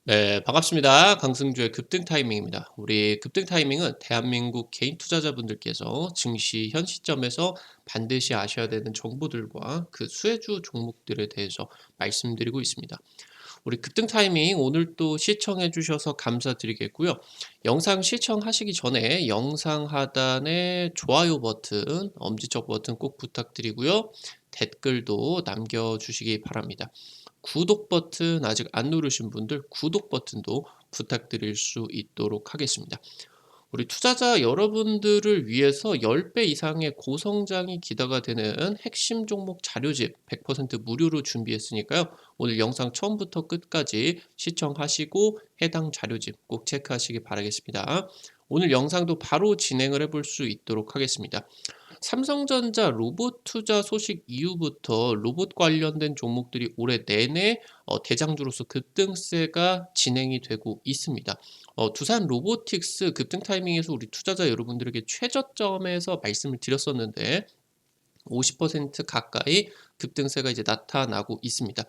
네, 반갑습니다. 강승주의 급등 타이밍입니다. 우리 급등 타이밍은 대한민국 개인 투자자분들께서 증시 현 시점에서 반드시 아셔야 되는 정보들과 그 수혜주 종목들에 대해서 말씀드리고 있습니다. 우리 급등 타이밍 오늘 또 시청해 주셔서 감사드리겠고요. 영상 시청하시기 전에 영상 하단에 좋아요 버튼, 엄지척 버튼 꼭 부탁드리고요. 댓글도 남겨주시기 바랍니다. 구독 버튼 아직 안 누르신 분들 구독 버튼도 부탁드릴 수 있도록 하겠습니다. 우리 투자자 여러분들을 위해서 10배 이상의 고성장이 기대가 되는 핵심 종목 자료집 100% 무료로 준비했으니까요. 오늘 영상 처음부터 끝까지 시청하시고 해당 자료집 꼭 체크하시기 바라겠습니다. 오늘 영상도 바로 진행을 해볼 수 있도록 하겠습니다. 삼성전자 로봇 투자 소식 이후부터 로봇 관련된 종목들이 올해 내내 대장주로서 급등세가 진행이 되고 있습니다. 두산 로보틱스 급등 타이밍에서 우리 투자자 여러분들에게 최저점에서 말씀을 드렸었는데 50% 가까이 급등세가 이제 나타나고 있습니다.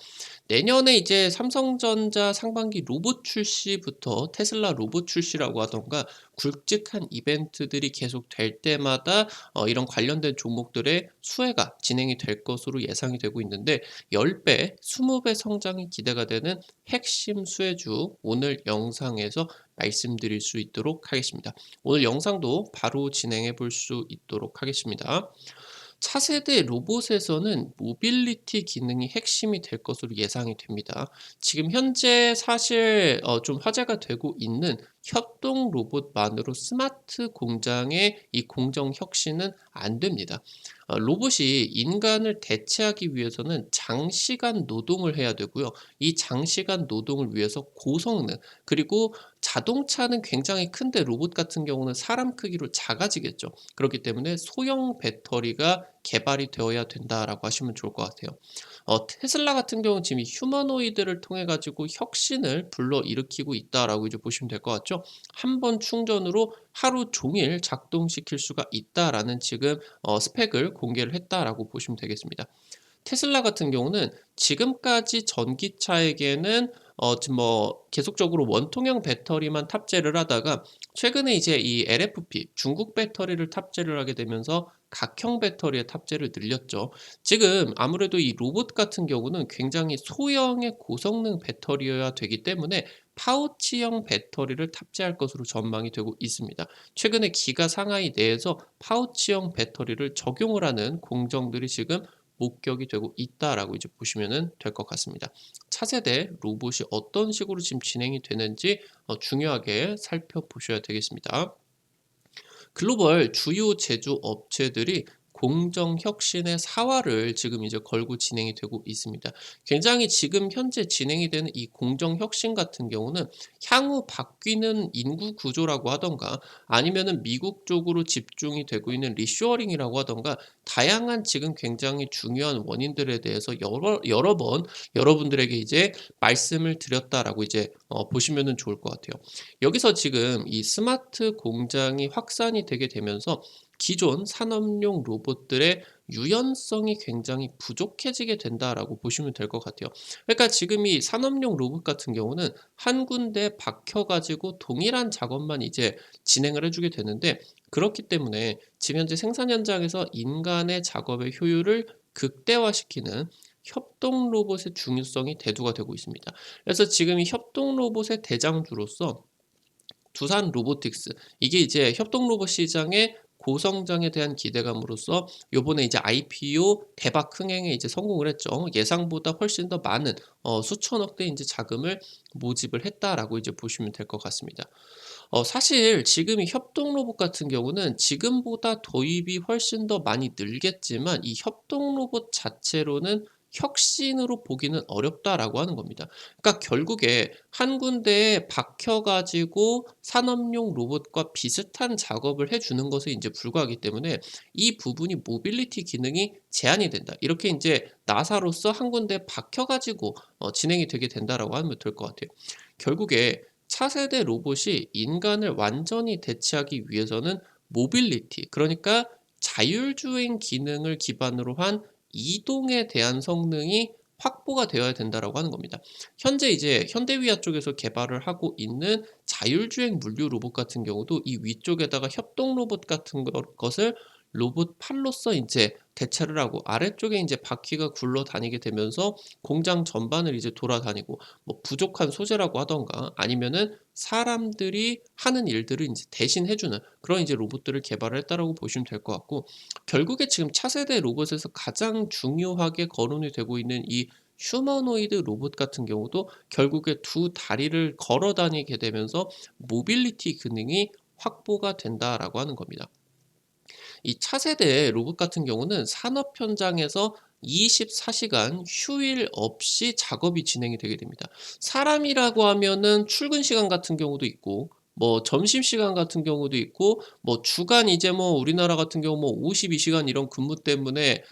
내년에 이제 삼성전자 상반기 로봇 출시부터 테슬라 로봇 출시라고 하던가 굵직한 이벤트들이 계속 될 때마다 이런 관련된 종목들의 수혜가 진행이 될 것으로 예상이 되고 있는데 10배, 20배 성장이 기대가 되는 핵심 수혜주 오늘 영상에서 말씀드릴 수 있도록 하겠습니다. 오늘 영상도 바로 진행해 볼 수 있도록 하겠습니다. 차세대 로봇에서는 모빌리티 기능이 핵심이 될 것으로 예상이 됩니다. 지금 현재 사실 좀 화제가 되고 있는 협동 로봇만으로 스마트 공장의 이 공정 혁신은 안 됩니다. 로봇이 인간을 대체하기 위해서는 장시간 노동을 해야 되고요. 이 장시간 노동을 위해서 고성능 그리고 자동차는 굉장히 큰데 로봇 같은 경우는 사람 크기로 작아지겠죠. 그렇기 때문에 소형 배터리가 개발이 되어야 된다라고 하시면 좋을 것 같아요. 테슬라 같은 경우는 지금 이 휴머노이드를 통해 가지고 혁신을 불러일으키고 있다라고 이제 보시면 될 것 같죠. 한 번 충전으로 하루 종일 작동시킬 수가 있다라는 지금 스펙을 공개를 했다라고 보시면 되겠습니다. 테슬라 같은 경우는 지금까지 전기차에게는 지금 뭐 계속적으로 원통형 배터리만 탑재를 하다가 최근에 이제 이 LFP 중국 배터리를 탑재를 하게 되면서 각형 배터리의 탑재를 늘렸죠. 지금 아무래도 이 로봇 같은 경우는 굉장히 소형의 고성능 배터리여야 되기 때문에 파우치형 배터리를 탑재할 것으로 전망이 되고 있습니다. 최근에 기가 상하이 내에서 파우치형 배터리를 적용을 하는 공정들이 지금 목격이 되고 있다라고 이제 보시면 될 것 같습니다. 차세대 로봇이 어떤 식으로 지금 진행이 되는지 중요하게 살펴보셔야 되겠습니다. 글로벌 주요 제조 업체들이 공정 혁신의 사활을 지금 이제 걸고 진행이 되고 있습니다. 굉장히 지금 현재 진행이 되는 이 공정 혁신 같은 경우는 향후 바뀌는 인구 구조라고 하던가 아니면은 미국 쪽으로 집중이 되고 있는 리쇼어링이라고 하던가 다양한 지금 굉장히 중요한 원인들에 대해서 여러 번 여러분들에게 이제 말씀을 드렸다라고 이제 보시면은 좋을 것 같아요. 여기서 지금 이 스마트 공장이 확산이 되게 되면서 기존 산업용 로봇들의 유연성이 굉장히 부족해지게 된다라고 보시면 될 것 같아요. 그러니까 지금 이 산업용 로봇 같은 경우는 한 군데 박혀 가지고 동일한 작업만 이제 진행을 해 주게 되는데 그렇기 때문에 지금 현재 생산 현장에서 인간의 작업의 효율을 극대화시키는 협동 로봇의 중요성이 대두가 되고 있습니다. 그래서 지금 이 협동 로봇의 대장주로서 두산 로보틱스 이게 이제 협동 로봇 시장의 고성장에 대한 기대감으로써 요번에 이제 IPO 대박 흥행에 이제 성공을 했죠. 예상보다 훨씬 더 많은 수천억대 이제 자금을 모집을 했다라고 이제 보시면 될 것 같습니다. 사실 지금 이 협동 로봇 같은 경우는 지금보다 도입이 훨씬 더 많이 늘겠지만 이 협동 로봇 자체로는 혁신으로 보기는 어렵다라고 하는 겁니다. 그러니까 결국에 한 군데에 박혀 가지고 산업용 로봇과 비슷한 작업을 해 주는 것에 인제 불과하기 때문에 이 부분이 모빌리티 기능이 제한이 된다. 이렇게 인제 나사로서 한 군데에 박혀 가지고 진행이 되게 된다라고 하면 될 것 같아요. 결국에 차세대 로봇이 인간을 완전히 대체하기 위해서는 모빌리티 그러니까 자율주행 기능을 기반으로 한 이동에 대한 성능이 확보가 되어야 된다라고 하는 겁니다. 현재 이제 현대위아 쪽에서 개발을 하고 있는 자율주행 물류 로봇 같은 경우도 이 위쪽에다가 협동 로봇 같은 것을 로봇 팔로서 인제 대체를 하고 아래쪽에 인제 바퀴가 굴러다니게 되면서 공장 전반을 이제 돌아다니고 뭐 부족한 소재라고 하던가 아니면은 사람들이 하는 일들을 인제 대신해 주는 그런 이제 로봇들을 개발을 했다라고 보시면 될 것 같고, 결국에 지금 차세대 로봇에서 가장 중요하게 거론이 되고 있는 이 휴머노이드 로봇 같은 경우도 결국에 두 다리를 걸어 다니게 되면서 모빌리티 기능이 확보가 된다라고 하는 겁니다. 이 차세대 로봇 같은 경우는 산업 현장에서 24시간 휴일 없이 작업이 진행이 되게 됩니다. 사람이라고 하면은 출근 시간 같은 경우도 있고 뭐 점심시간 같은 경우도 있고 뭐 주간 이제 뭐 우리나라 같은 경우 뭐 52시간 이런 근무 때문에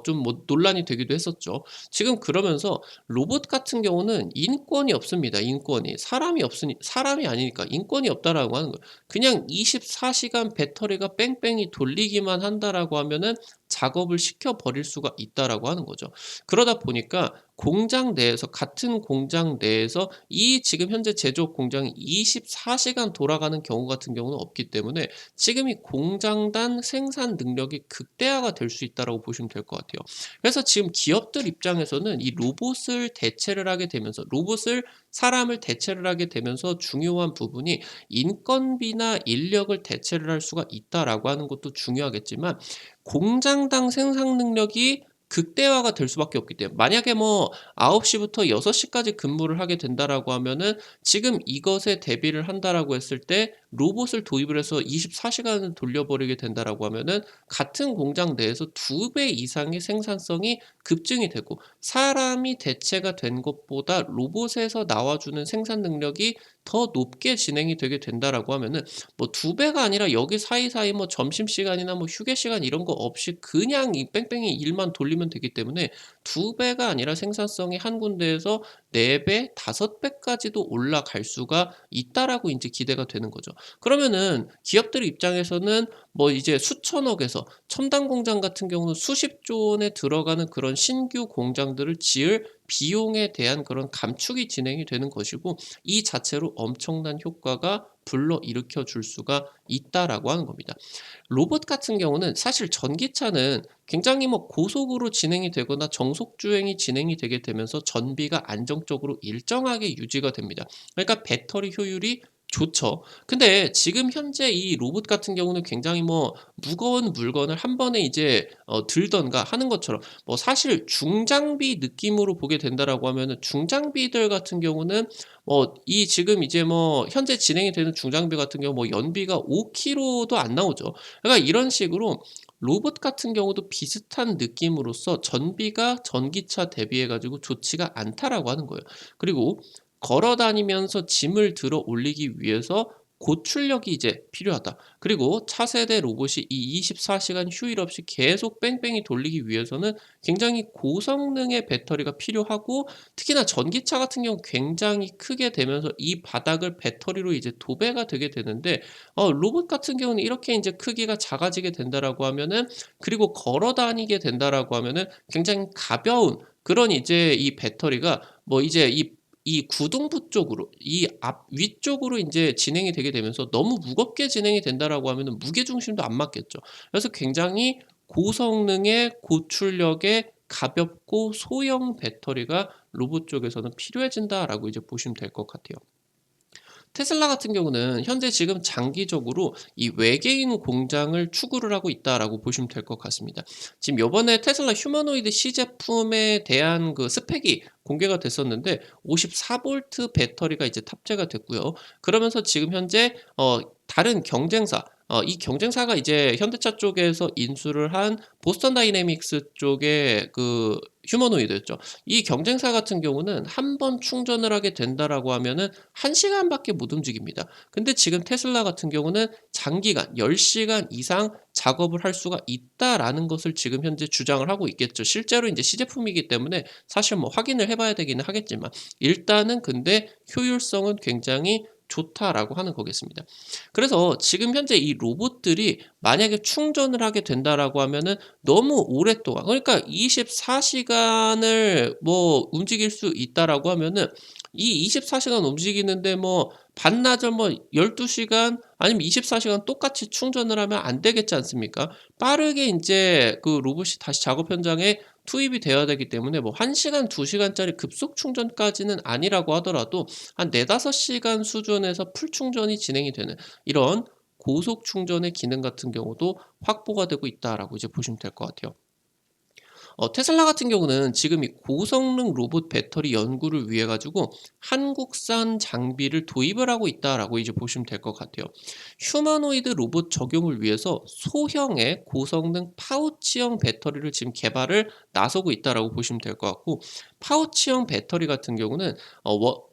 좀 뭐 논란이 되기도 했었죠. 지금 그러면서 로봇 같은 경우는 인권이 없습니다, 인권이. 사람이 아니니까 인권이 없다라고 하는 거예요. 그냥 24시간 배터리가 뺑뺑이 돌리기만 한다라고 하면은 작업을 시켜 버릴 수가 있다라고 하는 거죠. 그러다 보니까 공장 내에서 같은 공장 내에서 이 지금 현재 제조업 공장이 24시간 돌아가는 경우 같은 경우는 없기 때문에 지금 이 공장당 생산 능력이 극대화가 될 수 있다라고 보시면 될 것 같아요. 그래서 지금 기업들 입장에서는 이 로봇을 대체를 하게 되면서 사람을 대체를 하게 되면서 중요한 부분이 인건비나 인력을 대체를 할 수가 있다라고 하는 것도 중요하겠지만 공장당 생산 능력이 극대화가 될 수밖에 없기 때문에 만약에 뭐 9시부터 6시까지 근무를 하게 된다라고 하면은 지금 이것에 대비를 한다라고 했을 때 로봇을 도입을 해서 24시간을 돌려버리게 된다라고 하면은 같은 공장 내에서 2배 이상의 생산성이 급증이 되고 사람이 대체가 된 것보다 로봇에서 나와주는 생산 능력이 더 높게 진행이 되게 된다라고 하면은 뭐 2배가 아니라 여기 사이사이 뭐 점심시간이나 뭐 휴게 시간 이런 거 없이 그냥 이 뺑뺑이 일만 돌리면 되기 때문에 2배가 아니라 생산성이 한 군데에서 4배, 5배까지도 올라갈 수가 있다라고 인제 기대가 되는 거죠. 그러면은 기업들 입장에서는 뭐 이제 수천억에서 첨단 공장 같은 경우는 수십조 원에 들어가는 그런 신규 공장들을 지을 비용에 대한 그런 감축이 진행이 되는 것이고 이 자체로 엄청난 효과가 불러일으켜 줄 수가 있다라고 하는 겁니다. 로봇 같은 경우는 사실 전기차는 굉장히 뭐 고속으로 진행이 되거나 정속 주행이 진행이 되게 되면서 전비가 안정적으로 일정하게 유지가 됩니다. 그러니까 배터리 효율이 좋죠. 근데 지금 현재 이 로봇 같은 경우는 굉장히 뭐 무거운 물건을 한 번에 이제 들든가 하는 것처럼 뭐 사실 중장비 느낌으로 보게 된다라고 하면은 중장비들 같은 경우는 이 지금 이제 뭐 현재 진행이 되는 중장비 같은 경우 뭐 연비가 5km도 안 나오죠. 그러니까 이런 식으로 로봇 같은 경우도 비슷한 느낌으로써 전비가 전기차 대비해 가지고 좋지가 않다라고 하는 거예요. 그리고 걸어 다니면서 짐을 들어 올리기 위해서 고출력이 이제 필요하다. 그리고 차세대 로봇이 이 24시간 휴일 없이 계속 뺑뺑이 돌리기 위해서는 굉장히 고성능의 배터리가 필요하고 특히나 전기차 같은 경우 굉장히 크게 되면서 이 바닥을 배터리로 이제 도배가 되게 되는데 로봇 같은 경우는 이렇게 인제 크기가 작아지게 된다라고 하면은 그리고 걸어 다니게 된다라고 하면은 굉장히 가벼운 그런 이제 이 배터리가 뭐 이제 이 구등부 쪽으로 이 앞 위쪽으로 인제 진행이 되게 되면서 너무 무겁게 진행이 된다라고 하면은 무게 중심도 안 맞겠죠. 그래서 굉장히 고성능의 고출력의 가볍고 소형 배터리가 로봇 쪽에서는 필요해진다라고 이제 보시면 될 것 같아요. 테슬라 같은 경우는 현재 지금 장기적으로 이 외계인 공장을 추구를 하고 있다라고 보시면 될 것 같습니다. 지금 요번에 테슬라 휴머노이드 C 제품에 대한 그 스펙이 공개가 됐었는데 54V 배터리가 이제 탑재가 됐고요. 그러면서 지금 현재 다른 경쟁사 이 경쟁사가 이제 현대차 쪽에서 인수를 한 보스턴 다이내믹스 쪽의 그 휴머노이드였죠. 이 경쟁사 같은 경우는 한 번 충전을 하게 된다라고 하면은 1 시간밖에 못 움직입니다. 근데 지금 테슬라 같은 경우는 장기간 10 시간 이상 작업을 할 수가 있다라는 것을 지금 현재 주장을 하고 있겠죠. 실제로 인제 시제품이기 때문에 사실 뭐 확인을 해 봐야 되기는 하겠지만 일단은 근데 효율성은 굉장히 좋다라고 하는 거겠습니다. 그래서 지금 현재 이 로봇들이 만약에 충전을 하게 된다라고 하면은 너무 오랫동안, 그러니까 24 시간을 뭐 움직일 수 있다라고 하면은 이 24 시간 움직이는데 뭐 반나절 뭐 12 시간 아니면 24 시간 똑같이 충전을 하면 안 되겠지 않습니까? 빠르게 인제 그 로봇이 다시 작업 현장에 투입이 되어야 되기 때문에 뭐 1 시간, 2 시간짜리 급속 충전까지는 아니라고 하더라도 한 4-5 시간 수준에서 풀 충전이 진행이 되는 이런 고속 충전의 기능 같은 경우도 확보가 되고 있다라고 이제 보시면 될 것 같아요. 테슬라 같은 경우는 지금 이 고성능 로봇 배터리 연구를 위해 가지고 한국산 장비를 도입을 하고 있다라고 이제 보시면 될 것 같아요. 휴머노이드 로봇 적용을 위해서 소형의 고성능 파우치형 배터리를 지금 개발을 나서고 있다라고 보시면 될 것 같고, 파우치형 배터리 같은 경우는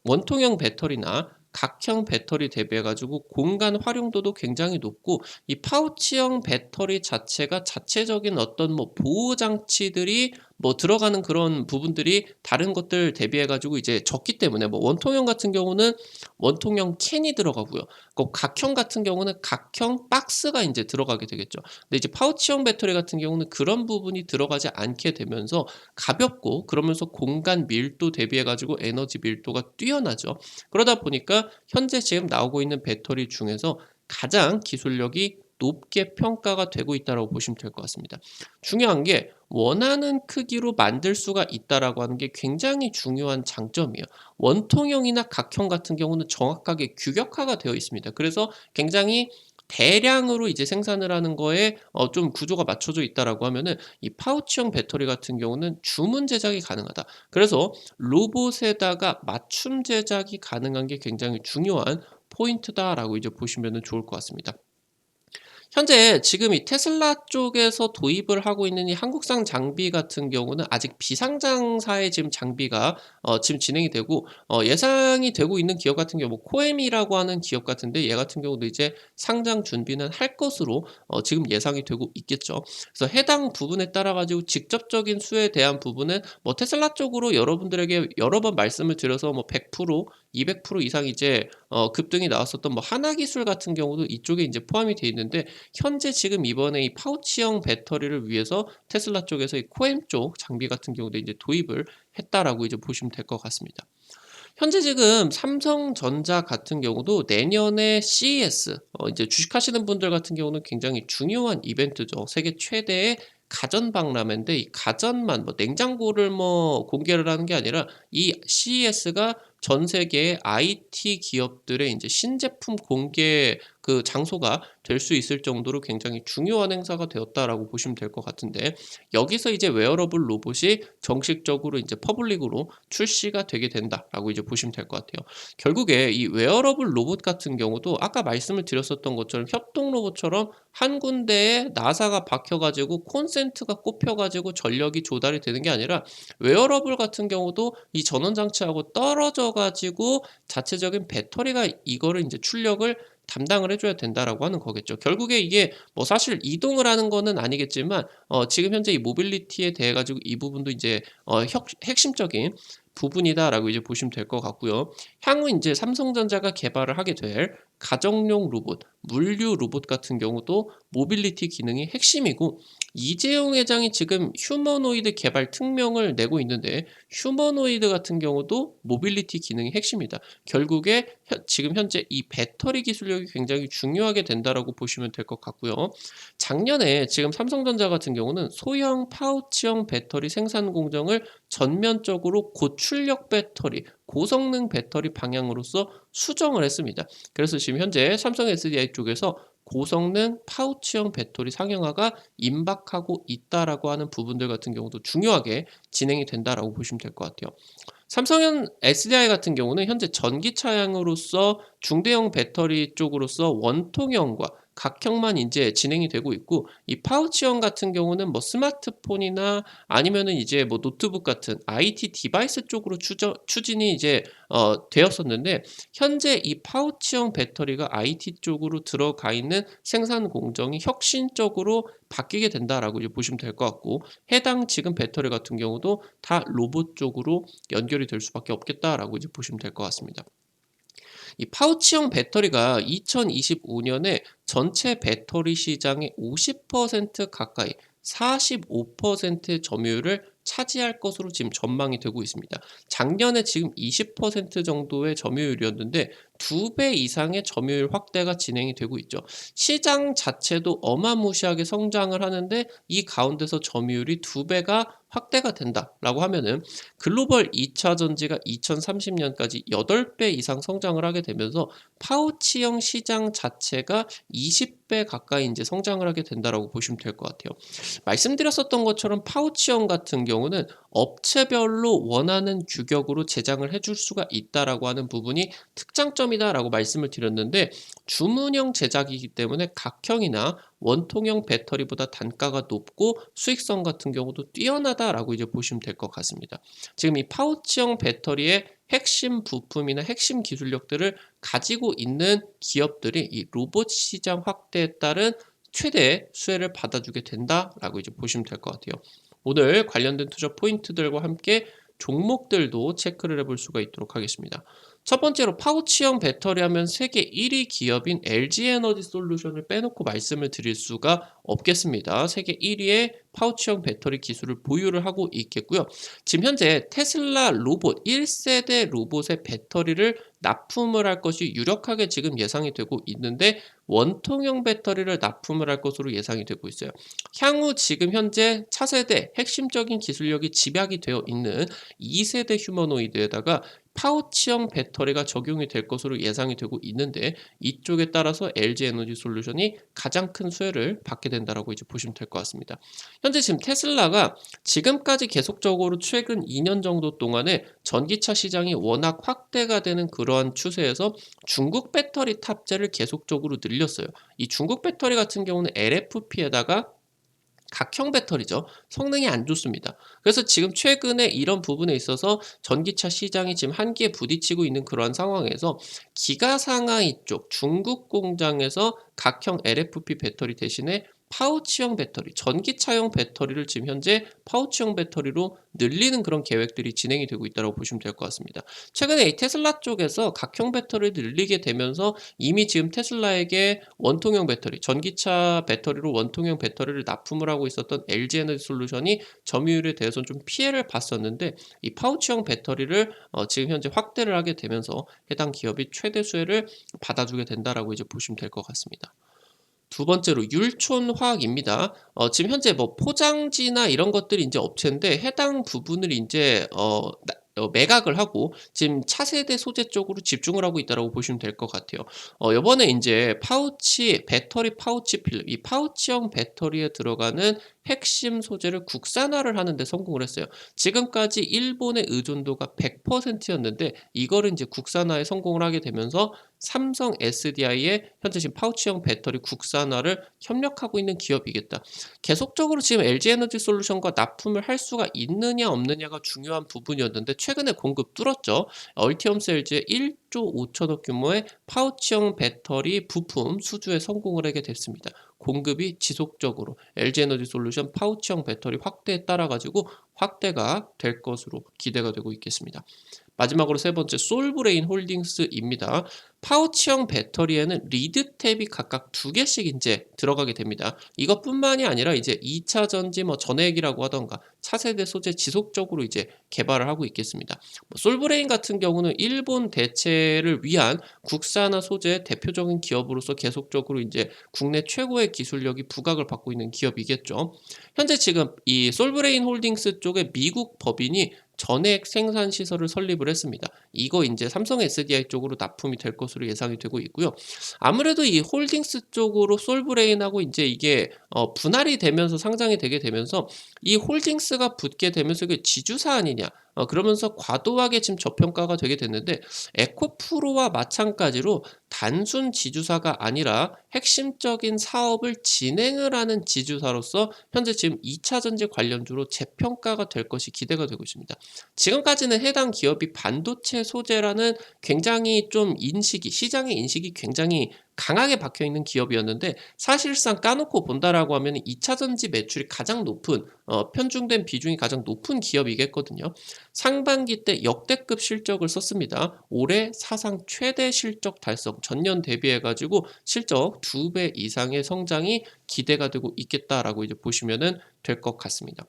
원통형 배터리나 각형 배터리 대비해 가지고 공간 활용도도 굉장히 높고, 이 파우치형 배터리 자체가 자체적인 어떤 뭐 보호 장치들이 뭐 들어가는 그런 부분들이 다른 것들 대비해 가지고 이제 적기 때문에, 뭐 원통형 같은 경우는 원통형 캔이 들어가고요. 그 각형 같은 경우는 각형 박스가 인제 들어가게 되겠죠. 근데 이제 파우치형 배터리 같은 경우는 그런 부분이 들어가지 않게 되면서 가볍고, 그러면서 공간 밀도 대비해 가지고 에너지 밀도가 뛰어나죠. 그러다 보니까 현재 지금 나오고 있는 배터리 중에서 가장 기술력이 높게 평가가 되고 있다라고 보시면 될 것 같습니다. 중요한 게 원하는 크기로 만들 수가 있다라고 하는 게 굉장히 중요한 장점이에요. 원통형이나 각형 같은 경우는 정확하게 규격화가 되어 있습니다. 그래서 굉장히 대량으로 이제 생산을 하는 거에 좀 구조가 맞춰져 있다라고 하면은, 이 파우치형 배터리 같은 경우는 주문 제작이 가능하다. 그래서 로봇에다가 맞춤 제작이 가능한 게 굉장히 중요한 포인트다라고 이제 보시면은 좋을 것 같습니다. 현재 지금 이 테슬라 쪽에서 도입을 하고 있는 이 한국산 장비 같은 경우는 아직 비상장사의 지금 장비가 지금 진행이 되고, 예상이 되고 있는 기업 같은 경우 뭐 코엠이라고 하는 기업 같은데, 얘 같은 경우도 이제 상장 준비는 할 것으로 지금 예상이 되고 있겠죠. 그래서 해당 부분에 따라 가지고 직접적인 수에 대한 부분은 뭐 테슬라 쪽으로 여러분들에게 여러 번 말씀을 드려서 뭐 100% 200% 이상 이제 급등이 나왔었던 뭐 하나기술 같은 경우도 이쪽에 인제 포함이 돼 있는데, 현재 지금 이번에 이 파우치형 배터리를 위해서 테슬라 쪽에서 이 코엠 쪽 장비 같은 경우도 이제 도입을 했다라고 이제 보시면 될 것 같습니다. 현재 지금 삼성전자 같은 경우도 내년에 CES, 이제 주식하시는 분들 같은 경우는 굉장히 중요한 이벤트죠. 세계 최대의 가전 박람회인데, 이 가전만 뭐 냉장고를 뭐 공개를 하는 게 아니라 이 CES가 전 세계의 IT 기업들의 인제 신제품 공개 그 장소가 될 수 있을 정도로 굉장히 중요한 행사가 되었다라고 보시면 될 것 같은데, 여기서 이제 웨어러블 로봇이 정식적으로 인제 퍼블릭으로 출시가 되게 된다라고 이제 보시면 될 것 같아요. 결국에 이 웨어러블 로봇 같은 경우도 아까 말씀을 드렸었던 것처럼 협동 로봇처럼 한 군데에 나사가 박혀 가지고 콘센트가 꼽혀 가지고 전력이 조달이 되는 게 아니라, 웨어러블 같은 경우도 이 전원 장치하고 떨어져 가지고 자체적인 배터리가 이거를 인제 출력을 담당을 해 줘야 된다라고 하는 거겠죠. 결국에 이게 뭐 사실 이동을 하는 거는 아니겠지만, 지금 현재 이 모빌리티에 대해 가지고 이 부분도 이제 혁 핵심적인 부분이다라고 이제 보시면 될 것 같고요. 향후 인제 삼성전자가 개발을 하게 될 가정용 로봇, 물류 로봇 같은 경우도 모빌리티 기능이 핵심이고, 이재용 회장이 지금 휴머노이드 개발 특명을 내고 있는데, 휴머노이드 같은 경우도 모빌리티 기능이 핵심이다. 결국에 지금 현재 이 배터리 기술력이 굉장히 중요하게 된다라고 보시면 될 것 같고요. 작년에 지금 삼성전자 같은 경우는 소형 파우치형 배터리 생산 공정을 전면적으로 고출력 배터리, 고성능 배터리 방향으로서 수정을 했습니다. 그래서 지금 현재 삼성 SDI 쪽에서 고성능 파우치형 배터리 상용화가 임박하고 있다라고 하는 부분들 같은 경우도 중요하게 진행이 된다라고 보시면 될 것 같아요. 삼성은 SDI 같은 경우는 현재 전기차량으로서 중대형 배터리 쪽으로서 원통형과 각형만 인제 진행이 되고 있고, 이 파우치형 같은 경우는 뭐 스마트폰이나 아니면은 이제 뭐 노트북 같은 IT 디바이스 쪽으로 추진이 이제 되었었는데, 현재 이 파우치형 배터리가 IT 쪽으로 들어가 있는 생산 공정이 혁신적으로 바뀌게 된다라고 이제 보시면 될 것 같고, 해당 지금 배터리 같은 경우도 다 로봇 쪽으로 연결이 될 수밖에 없겠다라고 이제 보시면 될 것 같습니다. 이 파우치형 배터리가 2025년에 전체 배터리 시장의 50% 가까이 45%의 점유율을 차지할 것으로 지금 전망이 되고 있습니다. 작년에 지금 20% 정도의 점유율이었는데 2배 이상의 점유율 확대가 진행이 되고 있죠. 시장 자체도 어마무시하게 성장을 하는데 이 가운데서 점유율이 2배가 확대가 된다라고 하면은 글로벌 2차 전지가 2030년까지 8배 이상 성장을 하게 되면서 파우치형 시장 자체가 20배 가까이 이제 성장을 하게 된다라고 보시면 될 것 같아요. 말씀드렸었던 것처럼 파우치형 같은 경우는 업체별로 원하는 규격으로 제작을 해줄 수가 있다라고 하는 부분이 특장점이다라고 말씀을 드렸는데 주문형 제작이기 때문에 각형이나 원통형 배터리보다 단가가 높고 수익성 같은 경우도 뛰어나다라고 이제 보시면 될 것 같습니다. 지금 이 파우치형 배터리의 핵심 부품이나 핵심 기술력들을 가지고 있는 기업들이 이 로봇 시장 확대에 따른 최대 수혜를 받아주게 된다라고 이제 보시면 될 것 같아요. 오늘 관련된 투자 포인트들과 함께 종목들도 체크를 해볼 수가 있도록 하겠습니다. 첫 번째로 파우치형 배터리 하면 세계 1위 기업인 LG에너지 솔루션을 빼놓고 말씀을 드릴 수가 없겠습니다. 세계 1위의 파우치형 배터리 기술을 보유를 하고 있겠고요. 지금 현재 테슬라 로봇 1세대 로봇의 배터리를 납품을 할 것이 유력하게 지금 예상이 되고 있는데 원통형 배터리를 납품을 할 것으로 예상이 되고 있어요. 향후 지금 현재 차세대 핵심적인 기술력이 집약이 되어 있는 2세대 휴머노이드에다가 파우치형 배터리가 적용이 될 것으로 예상이 되고 있는데 이쪽에 따라서 LG에너지 솔루션이 가장 큰 수혜를 받게 된다라고 이제 보시면 될 것 같습니다. 현재 지금 테슬라가 지금까지 계속적으로 최근 2년 정도 동안에 전기차 시장이 워낙 확대가 되는 그러한 추세에서 중국 배터리 탑재를 계속적으로 늘렸어요. 이 중국 배터리 같은 경우는 LFP에다가 각형 배터리죠. 성능이 안 좋습니다. 그래서 지금 최근에 이런 부분에 있어서 전기차 시장이 지금 한계에 부딪히고 있는 그러한 상황에서 기가상하이 쪽 중국 공장에서 각형 LFP 배터리 대신에 파우치형 배터리, 전기차용 배터리를 지금 현재 파우치형 배터리로 늘리는 그런 계획들이 진행이 되고 있다고 보시면 될 것 같습니다. 최근에 이 테슬라 쪽에서 각형 배터리를 늘리게 되면서 이미 지금 테슬라에게 원통형 배터리, 전기차 배터리로 원통형 배터리를 납품을 하고 있었던 LG에너지 솔루션이 점유율에 대해서는 좀 피해를 봤었는데 이 파우치형 배터리를 지금 현재 확대를 하게 되면서 해당 기업이 최대 수혜를 받아주게 된다라고 이제 보시면 될 것 같습니다. 두 번째로 율촌화학입니다. 지금 현재 뭐 포장지나 이런 것들이 이제 업체인데 해당 부분을 이제 매각을 하고 지금 차세대 소재 쪽으로 집중을 하고 있다라고 보시면 될 것 같아요. 요번에 이제 파우치 배터리 파우치 필름 이 파우치형 배터리에 들어가는 핵심 소재를 국산화를 하는 데 성공을 했어요. 지금까지 일본의 의존도가 100%였는데 이거를 이제 국산화에 성공을 하게 되면서 삼성 SDI의 현재 지금 파우치형 배터리 국산화를 협력하고 있는 기업이겠다. 계속적으로 지금 LG에너지 솔루션과 납품을 할 수가 있느냐 없느냐가 중요한 부분이었는데 최근에 공급 뚫었죠. 얼티엄셀즈의 1조 5천억 규모의 파우치형 배터리 부품 수주에 성공을 하게 됐습니다. 공급이 지속적으로 LG에너지 솔루션 파우치형 배터리 확대에 따라 가지고 확대가 될 것으로 기대가 되고 있겠습니다. 마지막으로 세 번째 솔브레인 홀딩스입니다. 파우치형 배터리에는 리드 탭이 각각 2개씩 이제 들어가게 됩니다. 이것뿐만이 아니라 이제 2차 전지 뭐 전해액이라고 하던가 차세대 소재 지속적으로 이제 개발을 하고 있겠습니다. 솔브레인 같은 경우는 일본 대체를 위한 국산화 소재 대표적인 기업으로서 계속적으로 이제 국내 최고의 기술력이 부각을 받고 있는 기업이겠죠. 현재 지금 이 솔브레인 홀딩스 쪽에 미국 법인이 전액 생산 시설을 설립을 했습니다. 이거 이제 삼성 SDI 쪽으로 납품이 될 것으로 예상이 되고 있고요. 아무래도 이 홀딩스 쪽으로 솔브레인하고 이제 이게 분할이 되면서 상장이 되게 되면서 이 홀딩스가 붙게 되면서 이게 지주사 아니냐. 그러면서 과도하게 지금 저평가가 되게 됐는데 에코프로와 마찬가지로 단순 지주사가 아니라 핵심적인 사업을 진행을 하는 지주사로서 현재 지금 2차 전지 관련주로 재평가가 될 것이 기대가 되고 있습니다. 지금까지는 해당 기업이 반도체 소재라는 굉장히 좀 인식이 시장의 인식이 굉장히 강하게 박혀 있는 기업이었는데 사실상 까놓고 본다라고 하면 2차 전지 매출이 가장 높은 편중된 비중이 가장 높은 기업이겠거든요. 상반기 때 역대급 실적을 썼습니다. 올해 사상 최대 실적 달성, 전년 대비해 가지고 실적 2배 이상의 성장이 기대가 되고 있겠다라고 이제 보시면은 될 것 같습니다.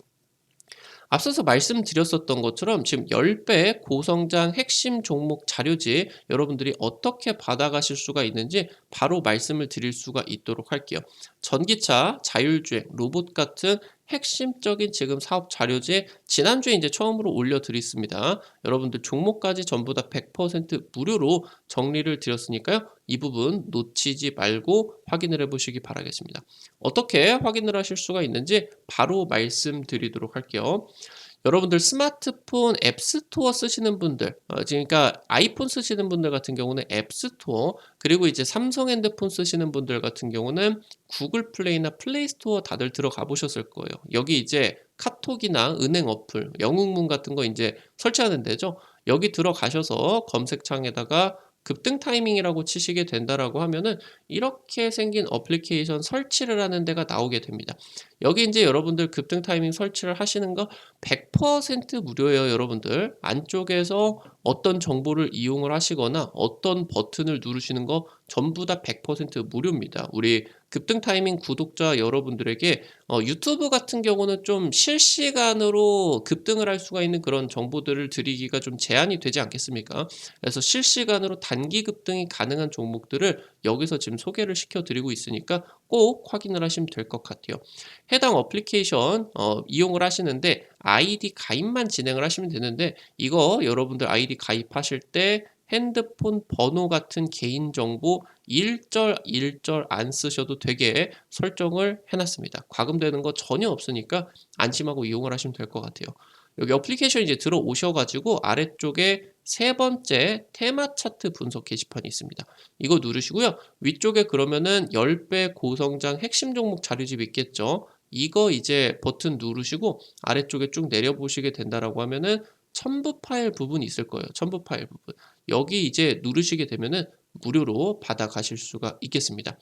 앞서서 말씀드렸었던 것처럼 지금 10배 고성장 핵심 종목 자료지 여러분들이 어떻게 받아가실 수가 있는지 바로 말씀을 드릴 수가 있도록 할게요. 전기차, 자율주행, 로봇 같은 핵심적인 지금 사업 자료지 지난주에 이제 처음으로 올려드렸습니다. 여러분들 종목까지 전부 다 100% 무료로 정리를 드렸으니까요. 이 부분 놓치지 말고 확인을 해보시기 바라겠습니다. 어떻게 확인을 하실 수가 있는지 바로 말씀드리도록 할게요. 여러분들 스마트폰 앱스토어 쓰시는 분들, 그러니까 아이폰 쓰시는 분들 같은 경우는 앱스토어, 그리고 이제 삼성 핸드폰 쓰시는 분들 같은 경우는 구글 플레이나 플레이스토어 다들 들어가 보셨을 거예요. 여기 이제 카톡이나 은행 어플, 영웅문 같은 거 이제 설치하는 데죠. 여기 들어가셔서 검색창에다가 급등 타이밍이라고 치시게 된다라고 하면은 이렇게 생긴 어플리케이션 설치를 하는 데가 나오게 됩니다. 여기 이제 여러분들 급등 타이밍 설치를 하시는 거 100% 무료예요, 여러분들. 안쪽에서 어떤 정보를 이용을 하시거나 어떤 버튼을 누르시는 거 전부 다 100% 무료입니다. 우리 급등 타이밍 구독자 여러분들에게 유튜브 같은 경우는 좀 실시간으로 급등을 할 수가 있는 그런 정보들을 드리기가 좀 제한이 되지 않겠습니까? 그래서 실시간으로 단기 급등이 가능한 종목들을 여기서 지금 소개를 시켜드리고 있으니까 꼭 확인을 하시면 될 것 같아요. 해당 어플리케이션 이용을 하시는데 아이디 가입만 진행을 하시면 되는데 이거 여러분들 아이디 가입하실 때 핸드폰 번호 같은 개인정보 일절 안 쓰셔도 되게 설정을 해놨습니다. 과금되는 거 전혀 없으니까 안심하고 이용을 하시면 될 것 같아요. 여기 어플리케이션 이제 들어오셔가지고 아래쪽에 세 번째 테마 차트 분석 게시판이 있습니다. 이거 누르시고요. 위쪽에 그러면은 10배 고성장 핵심 종목 자료집 있겠죠. 이거 이제 버튼 누르시고 아래쪽에 쭉 내려보시게 된다라고 하면은 첨부 파일 부분이 있을 거예요. 첨부 파일 부분. 여기 이제 누르시게 되면은 무료로 받아가실 수가 있겠습니다.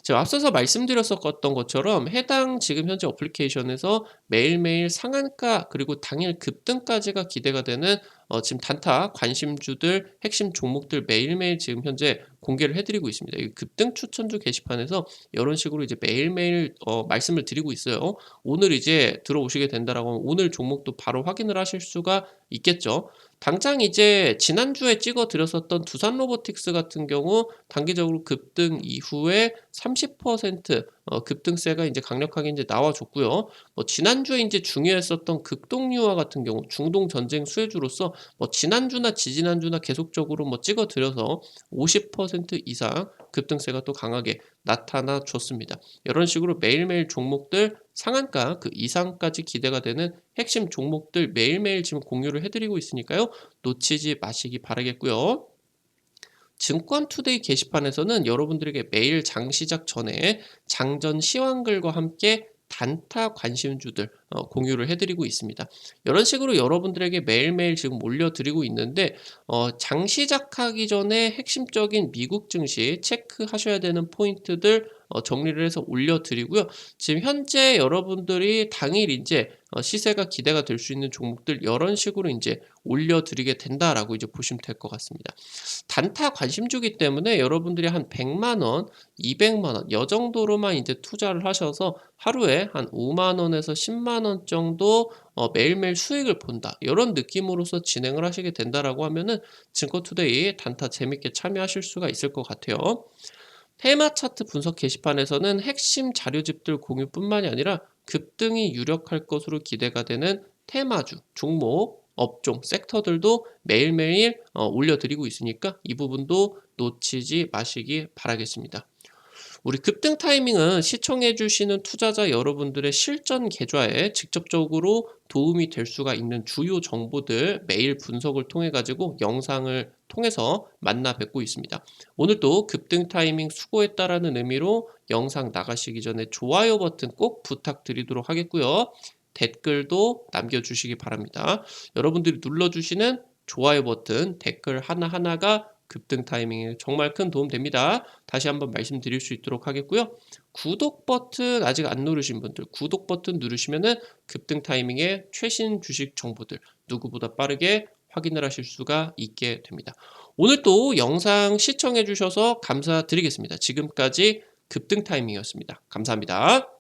제가 앞서서 말씀드렸었던 것처럼 해당 지금 현재 어플리케이션에서 매일매일 상한가 그리고 당일 급등까지가 기대가 되는 지금 단타 관심주들 핵심 종목들 매일매일 지금 현재 공개를 해드리고 있습니다. 이 급등 추천주 게시판에서 이런 식으로 이제 매일매일 말씀을 드리고 있어요. 오늘 이제 들어오시게 된다라고 하면 오늘 종목도 바로 확인을 하실 수가 있겠죠. 당장 이제 지난주에 찍어 드렸었던 두산 로보틱스 같은 경우 단기적으로 급등 이후에 30% 급등세가 이제 강력하게 이제 나와줬고요. 지난주에 이제 중요했었던 극동유화 같은 경우 중동 전쟁 수혜주로서 지난주나 지지난주나 계속적으로 찍어 드려서 50% 이상 급등세가 또 강하게 나타나 줬습니다. 이런 식으로 매일매일 종목들 상한가 그 이상까지 기대가 되는 핵심 종목들 매일매일 지금 공유를 해드리고 있으니까요. 놓치지 마시기 바라겠고요. 증권투데이 게시판에서는 여러분들에게 매일 장 시작 전에 장전 시황글과 함께 단타 관심주들 공유를 해드리고 있습니다. 이런 식으로 여러분들에게 매일매일 지금 올려드리고 있는데 장 시작하기 전에 핵심적인 미국 증시 체크하셔야 되는 포인트들 정리를 해서 올려드리고요. 지금 현재 여러분들이 당일 이제 시세가 기대가 될 수 있는 종목들 이런 식으로 이제 올려드리게 된다라고 이제 보시면 될 것 같습니다. 단타 관심주기 때문에 여러분들이 한 100만 원, 200만 원, 이 정도로만 이제 투자를 하셔서 하루에 한 5만 원에서 10만 원 정도 매일매일 수익을 본다. 이런 느낌으로서 진행을 하시게 된다라고 하면은 증권투데이 단타 재밌게 참여하실 수가 있을 것 같아요. 테마 차트 분석 게시판에서는 핵심 자료집들 공유뿐만이 아니라 급등이 유력할 것으로 기대가 되는 테마주, 종목, 업종, 섹터들도 매일매일 올려드리고 있으니까 이 부분도 놓치지 마시기 바라겠습니다. 우리 급등 타이밍은 시청해주시는 투자자 여러분들의 실전 계좌에 직접적으로 도움이 될 수가 있는 주요 정보들 매일 분석을 통해 가지고 영상을 통해서 만나 뵙고 있습니다. 오늘도 급등 타이밍 수고했다라는 의미로 영상 나가시기 전에 좋아요 버튼 꼭 부탁드리도록 하겠고요. 댓글도 남겨주시기 바랍니다. 여러분들이 눌러주시는 좋아요 버튼, 댓글 하나하나가 급등 타이밍에 정말 큰 도움 됩니다. 다시 한번 말씀드릴 수 있도록 하겠고요. 구독 버튼 아직 안 누르신 분들 구독 버튼 누르시면은 급등 타이밍에 최신 주식 정보들 누구보다 빠르게 확인을 하실 수가 있게 됩니다. 오늘 또 영상 시청해 주셔서 감사드리겠습니다. 지금까지 급등 타이밍이었습니다. 감사합니다.